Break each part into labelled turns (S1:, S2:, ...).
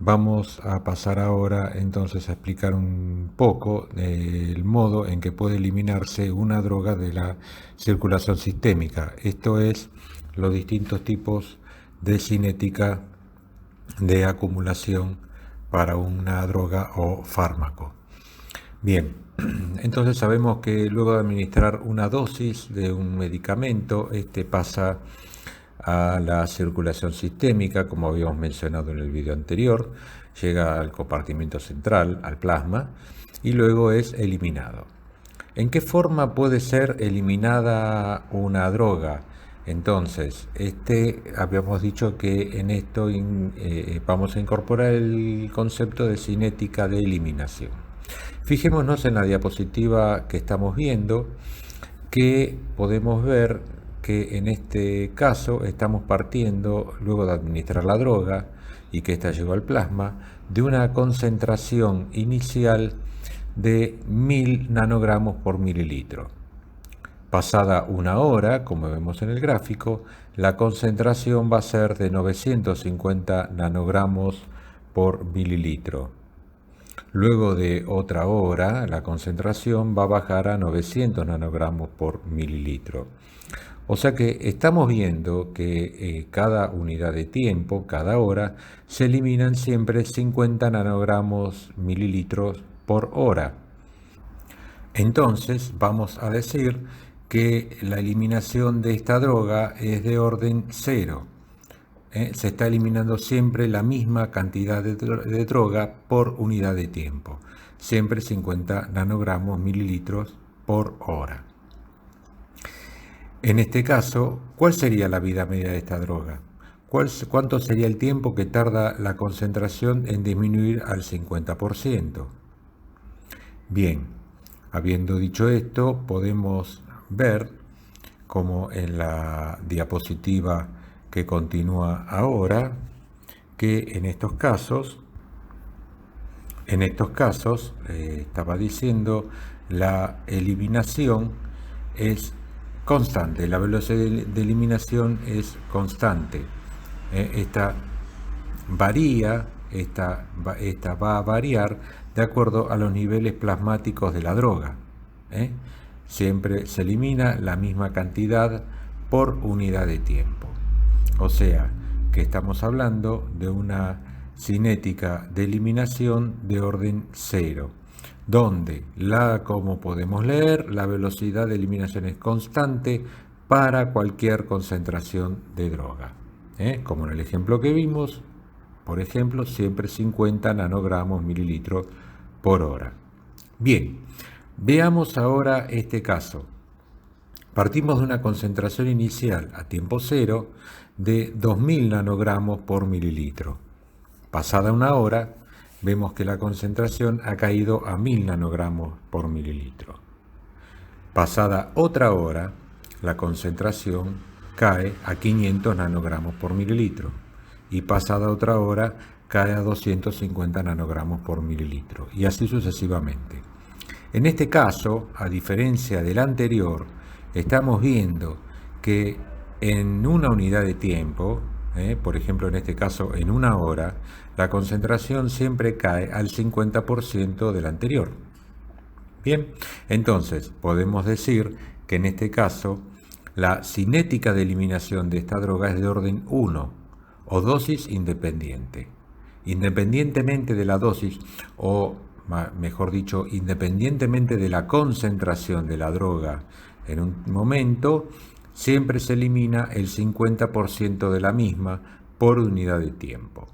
S1: Vamos a pasar ahora entonces a explicar un poco el modo en que puede eliminarse una droga de la circulación sistémica. Esto es los distintos tipos de cinética de acumulación para una droga o fármaco. Bien, entonces sabemos que luego de administrar una dosis de un medicamento, este pasa a la circulación sistémica, como habíamos mencionado en el video anterior, llega al compartimento central, al plasma, y luego es eliminado. ¿En qué forma puede ser eliminada una droga? Entonces, habíamos dicho que en esto vamos a incorporar el concepto de cinética de eliminación. Fijémonos en la diapositiva que estamos viendo, que podemos ver que en este caso estamos partiendo, luego de administrar la droga y que ésta llegó al plasma, de una concentración inicial de 1000 nanogramos por mililitro. Pasada una hora, como vemos en el gráfico, la concentración va a ser de 950 nanogramos por mililitro. Luego de otra hora, la concentración va a bajar a 900 nanogramos por mililitro. O sea que estamos viendo que cada unidad de tiempo, cada hora, se eliminan siempre 50 nanogramos mililitros por hora. Entonces vamos a decir que la eliminación de esta droga es de orden cero. Se está eliminando siempre la misma cantidad de droga por unidad de tiempo, siempre 50 nanogramos mililitros por hora. En este caso, ¿cuál sería la vida media de esta droga? ¿Cuánto sería el tiempo que tarda la concentración en disminuir al 50%? Bien, habiendo dicho esto, podemos ver como en la diapositiva que continúa ahora, que en estos casos, estaba diciendo, la eliminación es constante, la velocidad de eliminación es constante. Esta va a variar de acuerdo a los niveles plasmáticos de la droga. Siempre se elimina la misma cantidad por unidad de tiempo. O sea, que estamos hablando de una cinética de eliminación de orden cero, donde, como podemos leer, la velocidad de eliminación es constante para cualquier concentración de droga. Como en el ejemplo que vimos, por ejemplo, siempre 50 nanogramos mililitros por hora. Bien, veamos ahora este caso. Partimos de una concentración inicial a tiempo cero de 2000 nanogramos por mililitro. Pasada una hora, vemos que la concentración ha caído a 1000 nanogramos por mililitro. Pasada otra hora, la concentración cae a 500 nanogramos por mililitro. Y pasada otra hora, cae a 250 nanogramos por mililitro. Y así sucesivamente. En este caso, a diferencia del anterior, estamos viendo que en una unidad de tiempo, por ejemplo en este caso en una hora, la concentración siempre cae al 50% del anterior. Bien, entonces podemos decir que en este caso la cinética de eliminación de esta droga es de orden 1 o dosis independiente. Independientemente de la dosis, o mejor dicho, independientemente de la concentración de la droga en un momento, siempre se elimina el 50% de la misma por unidad de tiempo.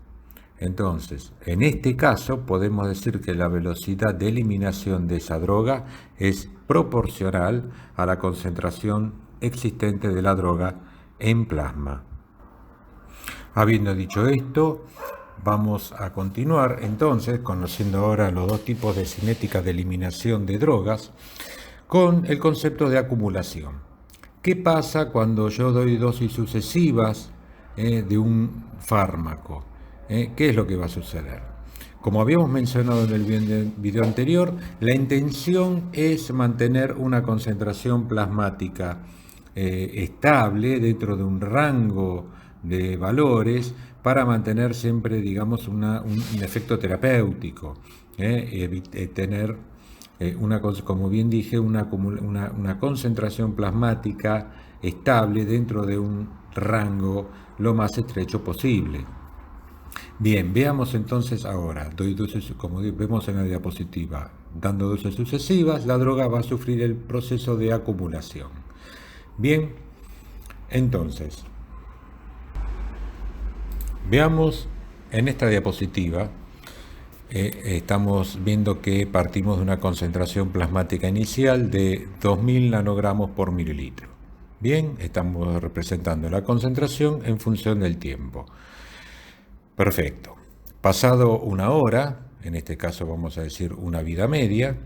S1: Entonces, en este caso podemos decir que la velocidad de eliminación de esa droga es proporcional a la concentración existente de la droga en plasma. Habiendo dicho esto, vamos a continuar entonces, conociendo ahora los dos tipos de cinética de eliminación de drogas, con el concepto de acumulación. ¿Qué pasa cuando yo doy dosis sucesivas de un fármaco? ¿Qué es lo que va a suceder? Como habíamos mencionado en el video anterior, la intención es mantener una concentración plasmática estable dentro de un rango de valores para mantener siempre, digamos, un efecto terapéutico, tener como bien dije, una concentración plasmática estable dentro de un rango lo más estrecho posible. Bien, veamos entonces ahora, doy dosis, como vemos en la diapositiva, dando dosis sucesivas, la droga va a sufrir el proceso de acumulación. Bien, entonces, veamos en esta diapositiva, estamos viendo que partimos de una concentración plasmática inicial de 2000 nanogramos por mililitro. Bien, estamos representando la concentración en función del tiempo. Perfecto. Pasado una hora, en este caso vamos a decir una vida media,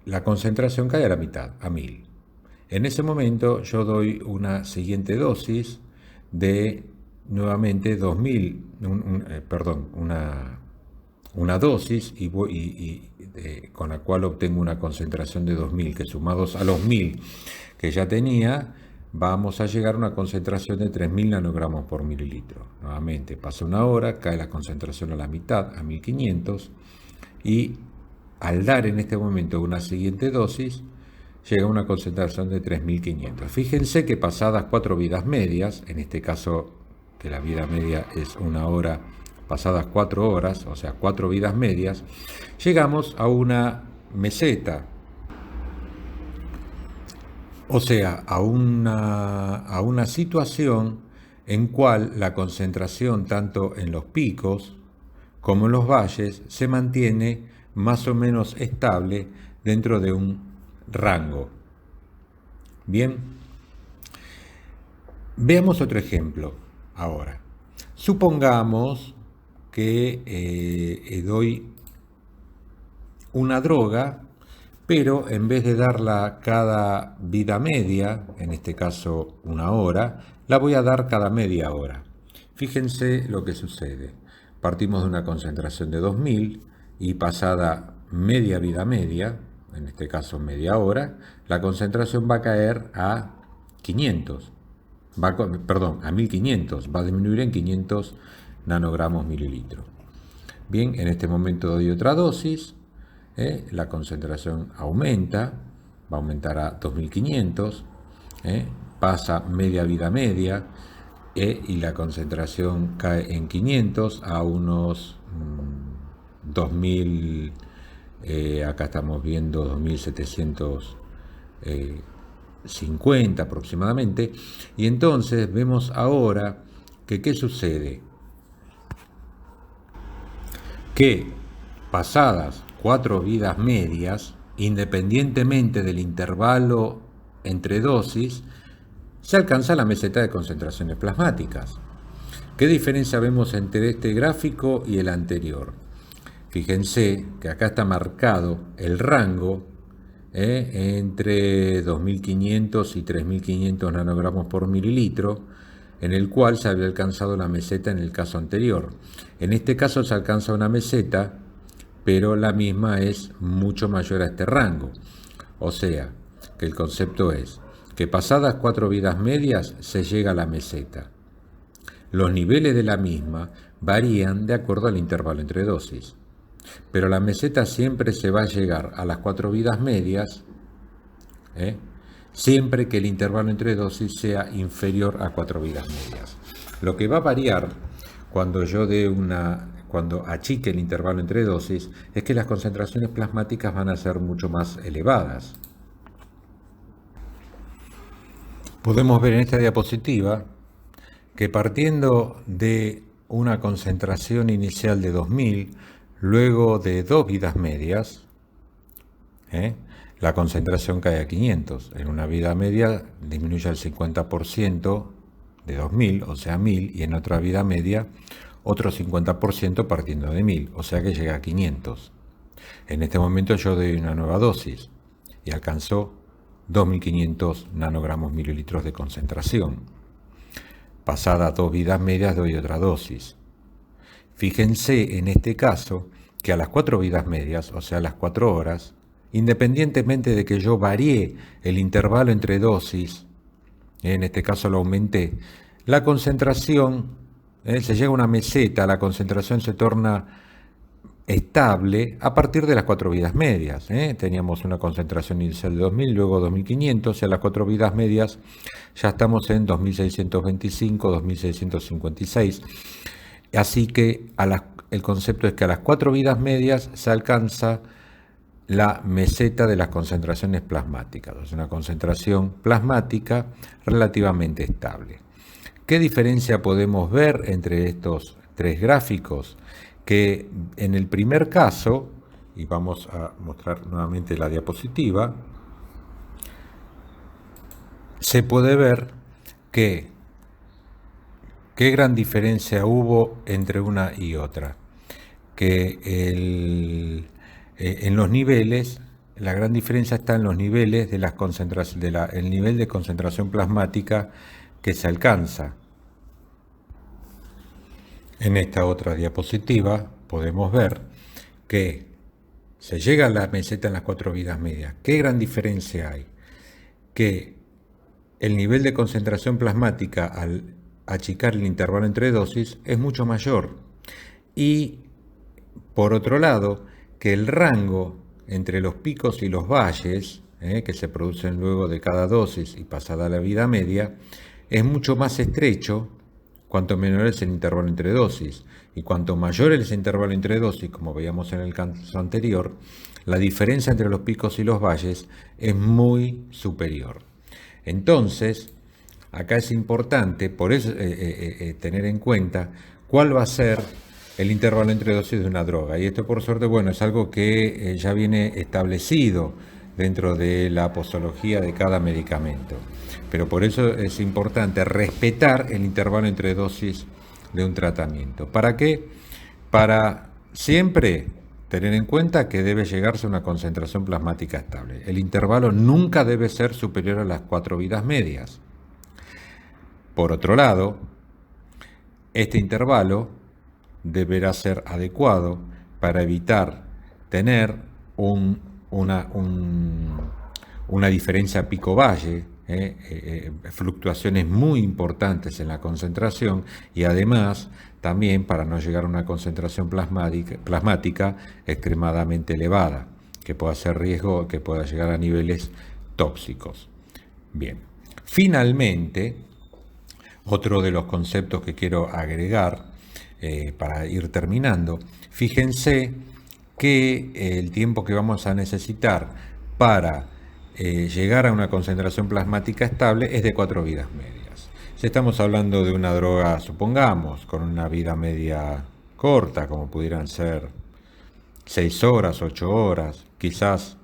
S1: la concentración cae a la mitad, a 1000. En ese momento yo doy una siguiente dosis de nuevamente 2000, una dosis con la cual obtengo una concentración de 2000, que sumados a los 1000 que ya tenía, vamos a llegar a una concentración de 3000 nanogramos por mililitro. Nuevamente pasa una hora, cae la concentración a la mitad, a 1500, y al dar en este momento una siguiente dosis, llega a una concentración de 3500. Fíjense que pasadas 4 vidas medias, en este caso que la vida media es una hora, pasadas 4 horas, o sea 4 vidas medias, llegamos a una meseta, o sea, a una situación en cual la concentración tanto en los picos como en los valles se mantiene más o menos estable dentro de un rango. Bien, veamos otro ejemplo ahora. Supongamos que doy una droga, pero en vez de darla cada vida media, en este caso una hora, la voy a dar cada media hora. Fíjense lo que sucede. Partimos de una concentración de 2000 y pasada media vida media, en este caso media hora, la concentración va a caer a 500. A 1500, va a disminuir en 500 nanogramos mililitro. Bien, en este momento doy otra dosis, la concentración aumenta, va a aumentar a 2500, pasa media vida media, y la concentración cae en 500 a unos 2000, acá estamos viendo 2750 aproximadamente, y entonces vemos ahora que ¿qué sucede? Que pasadas 4 vidas medias, independientemente del intervalo entre dosis, se alcanza la meseta de concentraciones plasmáticas. ¿Qué diferencia vemos entre este gráfico y el anterior? Fíjense que acá está marcado el rango entre 2500 y 3500 nanogramos por mililitro, en el cual se había alcanzado la meseta en el caso anterior. En este caso se alcanza una meseta, pero la misma es mucho mayor a este rango. O sea, que el concepto es que pasadas 4 vidas medias se llega a la meseta. Los niveles de la misma varían de acuerdo al intervalo entre dosis, pero la meseta siempre se va a llegar a las 4 vidas medias, siempre que el intervalo entre dosis sea inferior a 4 vidas medias. Lo que va a variar cuando cuando achique el intervalo entre dosis es que las concentraciones plasmáticas van a ser mucho más elevadas. Podemos ver en esta diapositiva que partiendo de una concentración inicial de 2000, luego de 2 vidas medias, la concentración cae a 500. En una vida media disminuye al 50% de 2000, o sea 1000, y en otra vida media otro 50% partiendo de 1000, o sea que llega a 500. En este momento yo doy una nueva dosis y alcanzó 2500 nanogramos mililitros de concentración. Pasadas 2 vidas medias doy otra dosis. Fíjense en este caso que a las 4 vidas medias, o sea las 4 horas, independientemente de que yo varié el intervalo entre dosis, en este caso lo aumenté, la concentración Se llega a una meseta, la concentración se torna estable a partir de las 4 vidas medias. Teníamos una concentración inicial de 2000, luego 2500, y a las 4 vidas medias ya estamos en 2625, 2656. Así que el concepto es que a las 4 vidas medias se alcanza la meseta de las concentraciones plasmáticas, es una concentración plasmática relativamente estable. ¿Qué diferencia podemos ver entre estos tres gráficos? Que en el primer caso, y vamos a mostrar nuevamente la diapositiva, se puede ver que qué gran diferencia hubo entre una y otra. Que en los niveles, la gran diferencia está en los niveles de las concentraciones, el nivel de concentración plasmática que se alcanza. En esta otra diapositiva podemos ver que se llega a la meseta en las 4 vidas medias. ¿Qué gran diferencia hay? Que el nivel de concentración plasmática al achicar el intervalo entre dosis es mucho mayor. Y por otro lado, que el rango entre los picos y los valles, que se producen luego de cada dosis y pasada la vida media, es mucho más estrecho cuanto menor es el intervalo entre dosis. Y cuanto mayor es el intervalo entre dosis, como veíamos en el caso anterior, la diferencia entre los picos y los valles es muy superior. Entonces, acá es importante por eso, tener en cuenta cuál va a ser el intervalo entre dosis de una droga. Y esto, por suerte, bueno, es algo que ya viene establecido dentro de la posología de cada medicamento. Pero por eso es importante respetar el intervalo entre dosis de un tratamiento. ¿Para qué? Para siempre tener en cuenta que debe llegarse a una concentración plasmática estable. El intervalo nunca debe ser superior a las 4 vidas medias. Por otro lado, este intervalo deberá ser adecuado para evitar tener una diferencia pico-valle, fluctuaciones muy importantes en la concentración, y además también para no llegar a una concentración plasmática extremadamente elevada, que pueda ser riesgo, que pueda llegar a niveles tóxicos. Bien, finalmente, otro de los conceptos que quiero agregar para ir terminando, fíjense que el tiempo que vamos a necesitar para llegar a una concentración plasmática estable es de 4 vidas medias. Si estamos hablando de una droga, supongamos, con una vida media corta, como pudieran ser 6 horas, 8 horas, quizás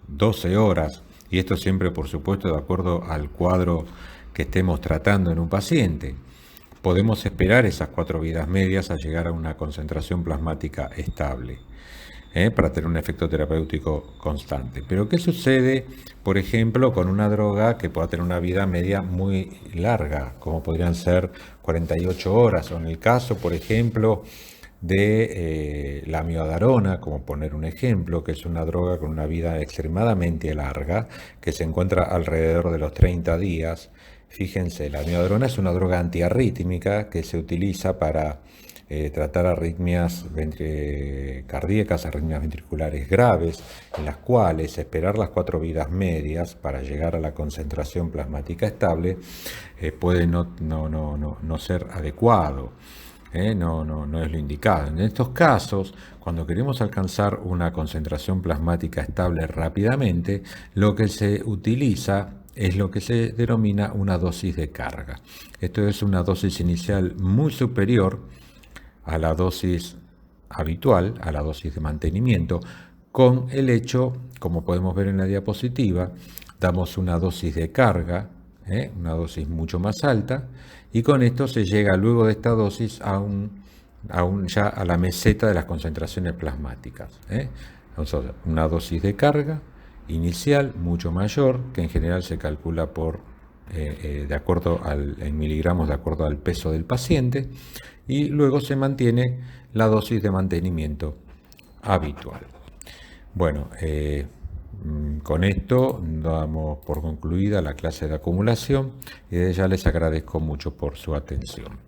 S1: 12 horas, y esto siempre, por supuesto, de acuerdo al cuadro que estemos tratando en un paciente, podemos esperar esas 4 vidas medias a llegar a una concentración plasmática estable, para tener un efecto terapéutico constante. Pero ¿qué sucede, por ejemplo, con una droga que pueda tener una vida media muy larga, como podrían ser 48 horas, o en el caso, por ejemplo, de la amiodarona, como poner un ejemplo, que es una droga con una vida extremadamente larga, que se encuentra alrededor de los 30 días. Fíjense, la amiodarona es una droga antiarrítmica que se utiliza para tratar arritmias cardíacas, arritmias ventriculares graves, en las cuales esperar las 4 vidas medias para llegar a la concentración plasmática estable puede no ser adecuado. No es lo indicado. En estos casos, cuando queremos alcanzar una concentración plasmática estable rápidamente, lo que se utiliza es lo que se denomina una dosis de carga. Esto es una dosis inicial muy superior a la dosis habitual, a la dosis de mantenimiento, con el hecho, como podemos ver en la diapositiva, damos una dosis de carga, una dosis mucho más alta, y con esto se llega luego de esta dosis ya a la meseta de las concentraciones plasmáticas. Entonces, una dosis de carga inicial mucho mayor, que en general se calcula de acuerdo en miligramos de acuerdo al peso del paciente, y luego se mantiene la dosis de mantenimiento habitual. Bueno, con esto damos por concluida la clase de acumulación y desde ya les agradezco mucho por su atención.